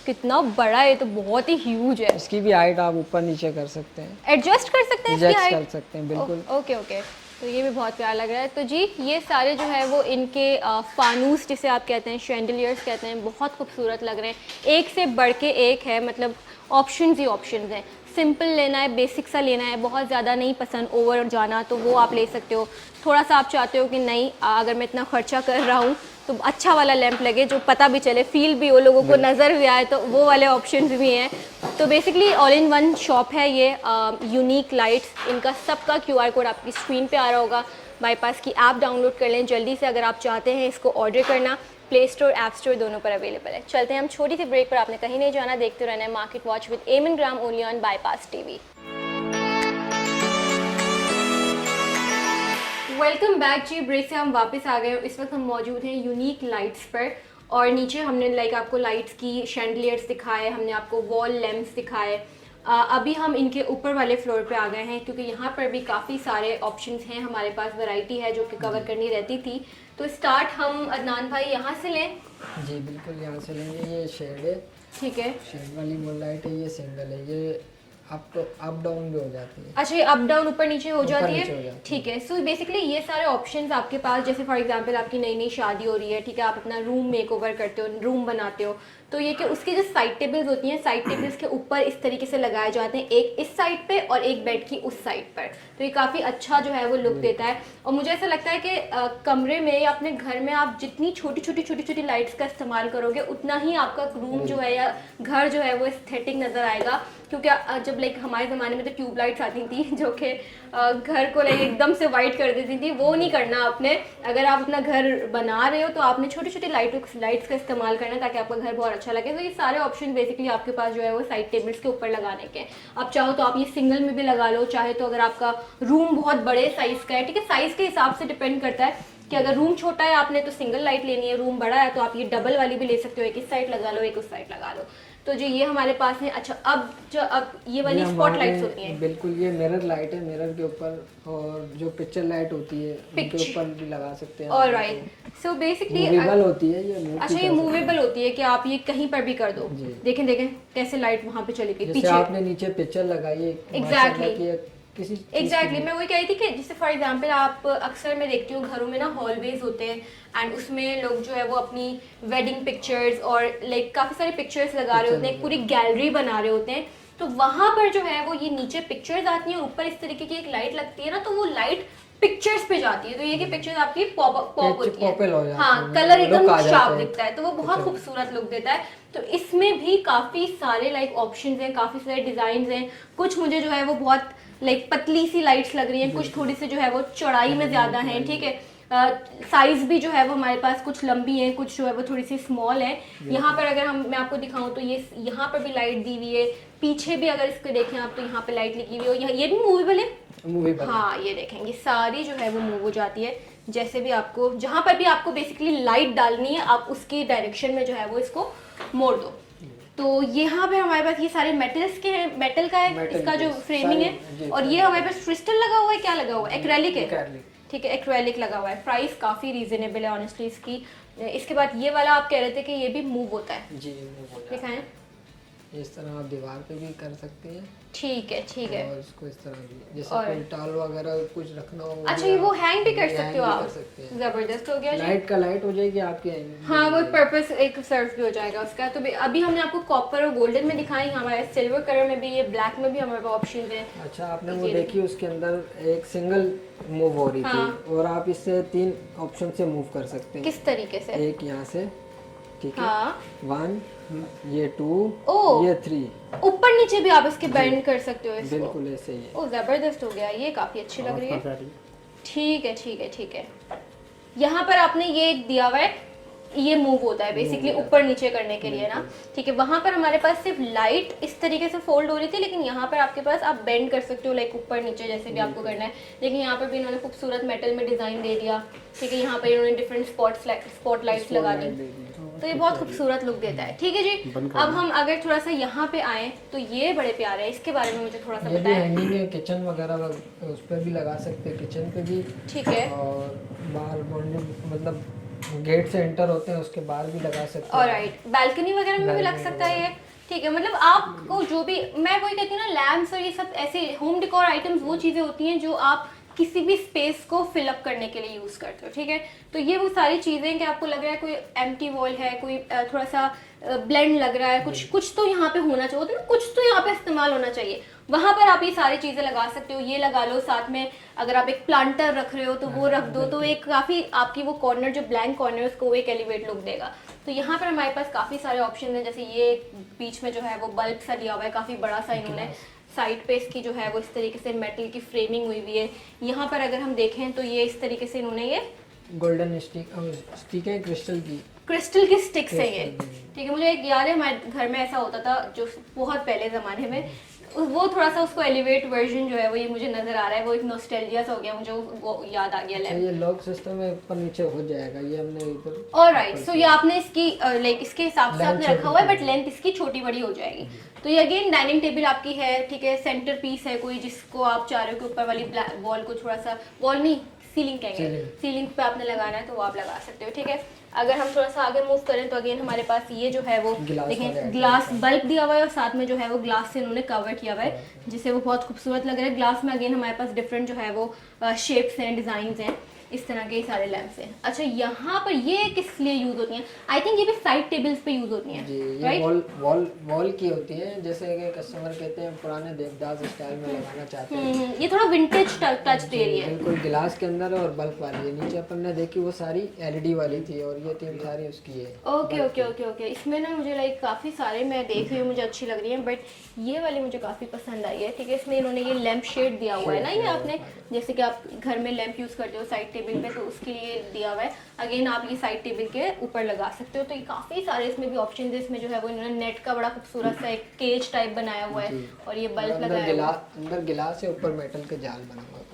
कितना बड़ा है, तो बहुत ही ह्यूज है। इसकी भी हाइट आप ऊपर नीचे कर सकते हैं, एडजस्ट कर सकते हैं इसकी हाइट, कर सकते हैं बिल्कुल। ओके ओके, तो ये भी बहुत प्यारा लग रहा है। तो जी ये सारे जो है वो इनके फानूस जिसे आप कहते हैं, शैंडलियर्स कहते हैं, बहुत खूबसूरत लग रहे हैं। एक से बढ़ के एक है, मतलब ऑप्शंस ही ऑप्शंस हैं। सिंपल लेना है, बेसिक सा लेना है, बहुत ज़्यादा नहीं पसंद ओवर जाना, तो वो आप ले सकते हो। थोड़ा सा आप चाहते हो कि नहीं अगर मैं इतना खर्चा कर रहा हूँ तो अच्छा वाला लैंप लगे जो पता भी चले, फील भी हो, लोगों को नज़र भी आए, तो वो वाले ऑप्शंस भी हैं। तो basically all in one shop है ये, यूनिक लाइट्स। इनका सबका QR कोड आपकी स्क्रीन पे आ रहा होगा। बाईपास की ऐप डाउनलोड कर लें जल्दी से अगर आप चाहते हैं इसको ऑर्डर करना। प्ले स्टोर, ऐप स्टोर दोनों पर अवेलेबल है। चलते हैं हम छोटी सी ब्रेक पर, आपने कहीं नहीं जाना, देखते रहना है market watch with Aman gram only on bypass TV। Welcome back जी, ब्रेक से हम वापस आ गए। इस वक्त हम मौजूद हैं यूनिक लाइट्स पर, और नीचे हमने लाइक आपको लाइट्स की शैंडलियर्स दिखाए, हमने आपको वॉल लैम्प्स दिखाए। अभी हम इनके ऊपर वाले फ्लोर पे आ गए हैं क्योंकि यहाँ पर भी काफ़ी सारे ऑप्शंस हैं हमारे पास, वैरायटी है जो कि कवर करनी रहती थी। तो स्टार्ट हम अदनान भाई यहाँ से लें। जी बिल्कुल, यहाँ से लेंगे। ये शेड है, ठीक है, शेड वाली वो लाइट है, ये सिंगल है, ये अप डाउन भी हो जाती है। अच्छा, ये अप डाउन ऊपर नीचे हो जाती है, ठीक है। सो बेसिकली ये सारे ऑप्शंस आपके पास, जैसे फॉर एग्जांपल आपकी नई नई शादी हो रही है, ठीक है, आप अपना रूम मेकओवर करते हो, रूम बनाते हो, तो ये कि उसकी जो साइड टेबल्स होती हैं, साइड टेबल्स के ऊपर इस तरीके से लगाए जाते हैं, एक इस साइड पे और एक बेड की उस साइड पर। तो ये काफ़ी अच्छा जो है वो लुक देता है। और मुझे ऐसा लगता है कि कमरे में या अपने घर में आप जितनी छोटी छोटी लाइट्स का इस्तेमाल करोगे उतना ही आपका रूम जो है या घर जो है वो एस्थेटिक नज़र आएगा। क्योंकि जब लाइक हमारे ज़माने में तो ट्यूबलाइट्स आती थी जो कि घर को लाइक एकदम से वाइट कर देती थी, वो नहीं करना आपने। अगर आप अपना घर बना रहे हो तो आपने छोटी छोटी लाइट्स का इस्तेमाल करना ताकि आपका घर बहुत अच्छा लगे। तो ये सारे ऑप्शन बेसिकली आपके पास जो है वो साइड टेबल्स के ऊपर लगाने के। आप चाहो तो आप ये सिंगल में भी लगा लो, चाहे तो अगर आपका रूम बहुत बड़े साइज़ का है, ठीक है, साइज़ के हिसाब से डिपेंड करता है कि अगर रूम छोटा है आपने तो सिंगल लाइट लेनी है, रूम बड़ा है तो आप ये डबल वाली भी ले सकते हो, एक इस साइड लगा लो एक उस साइड लगा लो। तो जो ये हमारे पास है, अच्छा अब ये वाली स्पॉट लाइट्स होती हैं, बिल्कुल ये मिरर लाइट है, मिरर के ऊपर, और जो पिक्चर लाइट होती है उनके ऊपर भी लगा सकते हैं। ऑलराइट, सो बेसिकली मूवेबल होती है ये। अच्छा, ये मूवेबल होती है कि आप ये कहीं पर भी कर दो। देखें कैसे लाइट वहाँ पे चली गई, पीछे आपने नीचे पिक्चर लगाई है। एग्जैक्टली मैं वही कह रही थी कि जैसे फॉर एग्जांपल आप अक्सर मैं देखती हूँ घरों में ना हॉलवेज होते हैं एंड उसमें लोग जो है वो अपनी वेडिंग पिक्चर्स और लाइक काफ़ी सारे पिक्चर्स लगा रहे होते हैं, पूरी गैलरी बना रहे होते हैं। तो वहाँ पर जो है वो ये नीचे पिक्चर्स आती हैं, ऊपर इस तरीके की एक लाइट लगती है ना, तो वो लाइट पिक्चर्स पे जाती है, तो ये कि पिक्चर्स आपकी पॉप होती है, हाँ, कलर एकदम शार्प दिखता है, तो वो बहुत खूबसूरत लुक देता है। तो इसमें भी काफ़ी सारे लाइक ऑप्शंस हैं, काफ़ी सारे डिज़ाइंस हैं। कुछ मुझे जो है वो बहुत लाइक पतली सी लाइट्स लग रही हैं, कुछ थोड़ी सी जो है वो चौड़ाई में ज़्यादा हैं, ठीक है। साइज़ भी जो है वो हमारे पास कुछ लंबी है, कुछ जो है वो थोड़ी सी स्मॉल है। यहाँ पर अगर मैं आपको दिखाऊँ तो ये यहाँ पर भी लाइट दी हुई है, पीछे भी अगर इसको देखें आप तो यहाँ पे लाइट लगी हुई है, ये भी मूवेबल है। हाँ, ये देखेंगे सारी जो है वो मूव हो जाती है, जैसे भी आपको जहाँ पर भी आपको बेसिकली लाइट डालनी है आप उसकी डायरेक्शन में जो है वो इसको मोड़ दो। तो यहाँ पे हमारे पास ये सारे मेटल का है इसका जो फ्रेमिंग है, और ये हमारे पास क्रिस्टल लगा हुआ है, क्या लगा हुआ है, एक्रेलिक है, ठीक है, एक्रेलिक लगा हुआ है। प्राइस काफ़ी रीजनेबल है ऑनेस्टली इसकी। इसके बाद ये वाला आप कह रहे थे कि ये भी मूव होता है जी, मूव होता है, दिखाएं। इस तरह आप दीवार पे भी कर सकते हैं, ठीक है, ठीक है, और इसको इस तरह भी, जैसे कोई टाल वगैरह कुछ रखना हो, अच्छा ये वो हैंग भी कर सकते हो आप, जबरदस्त हो गया, लाइट का लाइट हो जाएगी आपके, हाँ, वो पर्पस एक सर्व भी हो जाएगा उसका। तो अभी हमने आपको कॉपर और गोल्डन में दिखाई, हमारे सिल्वर कलर में भी, ये ब्लैक में भी हमारे पास ऑप्शन है। अच्छा, आपने वो देखी उसके अंदर एक सिंगल मूव हो रही थी, और आप इससे 3 ऑप्शन से मूव कर सकते हैं। किस तरीके से? एक यहाँ से, ठीक है, हाँ, 1, ये 2, ये 3, ऊपर नीचे भी आप इसके बेंड कर सकते हो इसको, बिल्कुल ऐसे ही है। ओ जबरदस्त हो गया, ये काफी अच्छी लग रही है। ठीक है, ठीक है, ठीक है। यहाँ पर आपने ये दिया हुआ है, ये मूव होता है बेसिकली ऊपर नीचे करने के लिए ना, ठीक है। वहाँ पर हमारे पास सिर्फ लाइट इस तरीके से फोल्ड हो रही थी, लेकिन यहाँ पर आपके पास आप बेंड कर सकते हो लाइक ऊपर नीचे जैसे भी आपको करना है। लेकिन यहाँ पर भी इन्होंने खूबसूरत मेटल में डिज़ाइन दे दिया, ठीक है। यहाँ पर इन्होंने डिफरेंट स्पॉट लाइट्स लगा दी, तो ये बहुत खूबसूरत लुक देता है, ठीक है जी। अब हम अगर थोड़ा सा यहाँ पे आए तो ये बड़े प्यारे हैं, इसके बारे में मुझे थोड़ा सा बताएं। हैंगिंग है, किचन वगैरह उस पर भी लगा सकते हैं, किचन पे भी, ठीक है, और बाहर मतलब गेट से एंटर होते हैं उसके बाहर भी लगा सकते हैं। ऑलराइट, बालकनी वगैरह में भी लग सकता है ये, ठीक है। मतलब आपको जो भी, मैं वही कहती हूँ ना, लैम्प्स और ये सब ऐसे होम डेकोर आइटम्स वो चीज़ें होती हैं जो आप किसी भी स्पेस को फिल अप करने के लिए यूज़ करते हो, ठीक है। तो ये वो सारी चीज़ें कि आपको लग रहा है कोई एम्प्टी वॉल है, कोई थोड़ा सा ब्लेंड लग रहा है, कुछ तो यहाँ पे होना चाहिए, होता है ना, कुछ तो यहाँ पे इस्तेमाल होना चाहिए, वहाँ पर आप ये सारी चीज़ें लगा सकते हो। ये लगा लो, साथ में अगर आप एक प्लांटर रख रहे हो तो वो रख दो, तो एक काफ़ी आपकी वो कॉर्नर जो ब्लैंक कॉर्नर है उसको एक एलिवेट लुक देगा। तो यहाँ पर हमारे पास काफ़ी सारे ऑप्शन हैं, जैसे ये बीच में जो है वो बल्ब सा दिया हुआ है, काफ़ी बड़ा सा इन्होंने, साइड पे इसकी जो है वो इस तरीके से मेटल की फ्रेमिंग हुई हुई है। यहाँ पर अगर हम देखें तो ये इस तरीके से इन्होंने ये गोल्डन स्टिक है, क्रिस्टल की स्टिक्स है ये, ठीक है। मुझे एक याद है हमारे घर में ऐसा होता था जो बहुत पहले ज़माने में, वो थोड़ा सा उसको एलिवेट वर्जन जो है वो ये मुझे नज़र आ रहा है, वो एक नॉस्टैल्जिया सा हो गया, मुझे वो याद आ गया। ये लॉक सिस्टम है, ऊपर नीचे हो जाएगा, ये हमने ऊपर, ऑलराइट। सो ये आपने इसकी लाइक इसके हिसाब से आपने रखा हुआ है, बट लेंथ इसकी छोटी बड़ी हो जाएगी। तो ये अगेन डाइनिंग टेबल आपकी है, ठीक है। सेंटर पीस है कोई जिसको आप चाह रहे हो कि ऊपर वाली वॉल को थोड़ा सा, वॉल नहीं सीलिंग कहेंगे, सीलिंग पे आपने लगाना है तो वो आप लगा सकते हो, ठीक है। अगर हम थोड़ा सा आगे मूव करें तो अगेन हमारे पास ये जो है वो देखें ग्लास बल्ब दिया हुआ है, और साथ में जो है वो ग्लास से उन्होंने कवर किया हुआ है, जिससे वो बहुत खूबसूरत लग रहा है। ग्लास में अगेन हमारे पास डिफरेंट जो है वो शेप्स हैं, डिज़ाइंस हैं। इस तरह के सारे लैंप्स हैं। अच्छा, यहाँ पर ये किस लिए यूज होती हैं? आई थिंक ये भी साइड टेबल्स पे यूज होती हैं। जी, ये वॉल की होती हैं, जैसे कि कस्टमर कहते हैं पुराने देवदास स्टाइल में लगाना चाहते हैं। ये थोड़ा विंटेज टच दे रही है। बिल्कुल गिलास के अंदर और बल्ब वाली है। नीचे अपन ने देखी वो सारी एलईडी वाली थी और ये तीन सारी उसकी है। Okay okay okay okay. इसमें ना मुझे लाइक काफ़ी सारे मैं देख रही हूँ, मुझे अच्छी लग रही है, बट ये वाली मुझे काफ़ी पसंद आई है। ठीक है, इसमें इन्होंने ये लैंप शेड दिया हुआ है ना, ये आपने जैसे कि आप घर में लैंप यूज़ करते हो साइड टेबल पे, तो उसके लिए दिया हुआ है। अगेन आप ये साइड टेबल के ऊपर लगा सकते हो। तो ये काफ़ी सारे इसमें भी ऑप्शन है। इसमें जो है वो इन्होंने नेट का बड़ा खूबसूरत सा एक केज टाइप बनाया हुआ है और ये बल्ब लगाया हुआ है। अंदर गिलास है, ऊपर मेटल के जाल बना हुआ है।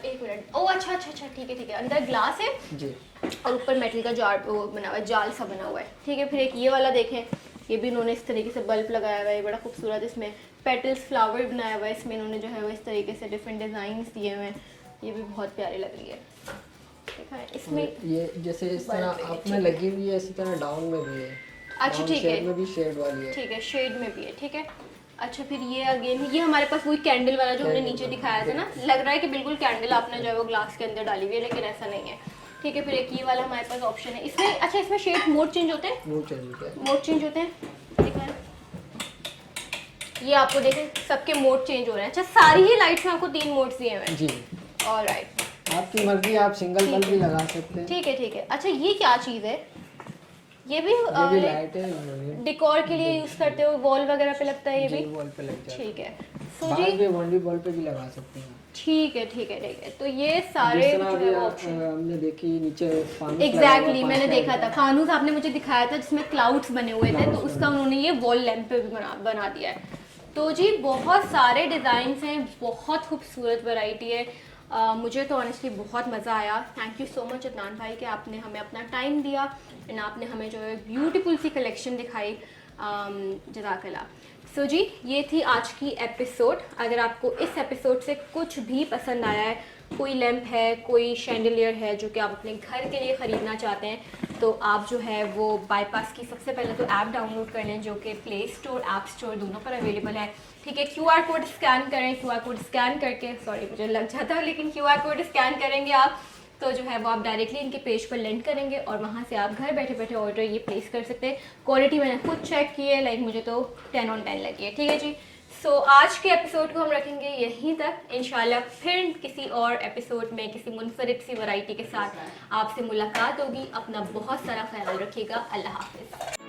एक मिनट, ओ अच्छा अच्छा अच्छा, ठीक है ठीक है। अंदर ग्लास है जी और ऊपर मेटल का जार वो बना हुआ है, जाल सा बना हुआ है। ठीक है, फिर एक ये वाला देखें, ये भी इन्होंने इस तरीके से बल्ब लगाया हुआ है, बड़ा खूबसूरत। इसमें पेटल्स फ्लावर बनाया हुआ है। इसमें इन्होंने जो है वो इस तरीके से डिफरेंट डिज़ाइन दिए हुए हैं, ये भी बहुत प्यारी लग रही है। देखा है इसमें ये जैसे इस तरह अप में लगी हुई है, इसी तरह डाउन में भी है। अच्छा ठीक है, में भी शेड वाली है। ठीक है, शेड में भी है। ठीक है, अच्छा फिर ये अगेन ये हमारे पास वही कैंडल वाला जो हमने नीचे दिखाया था ना, लग रहा है कि बिल्कुल कैंडल आपने जो है वो ग्लास के अंदर डाली हुई है, लेकिन ऐसा नहीं है। ठीक है, फिर एक ये वाला हमारे पास ऑप्शन है इसमें। अच्छा, इसमें शेड मोड चेंज होते हैं? मोड चेंज होता है। मोड चेंज होते हैं, ठीक है। ये आपको देखें सबके मोड चेंज हो रहे हैं। अच्छा, सारी ही लाइट्स में आपको 3 मोड्स दिए हुए हैं जी। ऑलराइट, आपकी मर्जी, आप सिंगल बल्ब भी लगा सकते हैं। ठीक है ठीक है। अच्छा, ये क्या चीज़ है? ये भी लाइट है, डेकोर के लिए यूज करते हो, वॉल वगैरह पे लगता है ये भी? वॉल पे लग जाता है। ठीक है, सो बाहर जी भी वॉल पे भी लगा सकते हैं। ठीक है ठीक है ठीक है। तो ये सारे जिस तरह जो अभी है वो हमने देखी नीचे फानुस लगा हुआ एग्जैक्टली 5 मैंने लाइट देखा का। था, फानूस आपने मुझे दिखाया था जिसमें क्लाउड्स बने हुए थे, तो उसका उन्होंने ये वॉल लैंप पे भी बना दिया है। तो जी बहुत सारे डिज़ाइंस हैं, बहुत खूबसूरत वैरायटी है। मुझे तो ऑनेस्टली बहुत मज़ा आया। Thank you so much Adnan भाई कि आपने हमें अपना टाइम दिया एंड आपने हमें जो है ब्यूटीफुल सी कलेक्शन दिखाई। जज़ाकल्लाह। सो जी ये थी आज की एपिसोड। अगर आपको इस एपिसोड से कुछ भी पसंद आया है, कोई लैंप है, कोई शैंडलियर है जो कि आप अपने घर के लिए ख़रीदना चाहते हैं, तो आप जो है वो बाईपास की सबसे पहले तो ऐप डाउनलोड कर लें जो कि प्ले स्टोर ऐप स्टोर दोनों पर अवेलेबल है। ठीक है, QR कोड स्कैन करें, QR कोड स्कैन करके, सॉरी मुझे लग जाता है, लेकिन QR कोड स्कैन करेंगे आप तो जो है वो आप डायरेक्टली इनके पेज पर लिंक करेंगे और वहाँ से आप घर बैठे बैठे ऑर्डर ये प्लेस कर सकते हैं। क्वालिटी मैंने खुद चेक की है, लाइक मुझे तो 10 on 10 लगी है। ठीक है जी, सो आज के एपिसोड को हम रखेंगे यहीं तक। इंशाल्लाह फिर किसी और एपिसोड में किसी मुनफरिद सी वैरायटी के साथ आपसे मुलाकात होगी। अपना बहुत सारा ख्याल रखिएगा। अल्लाह हाफिज़।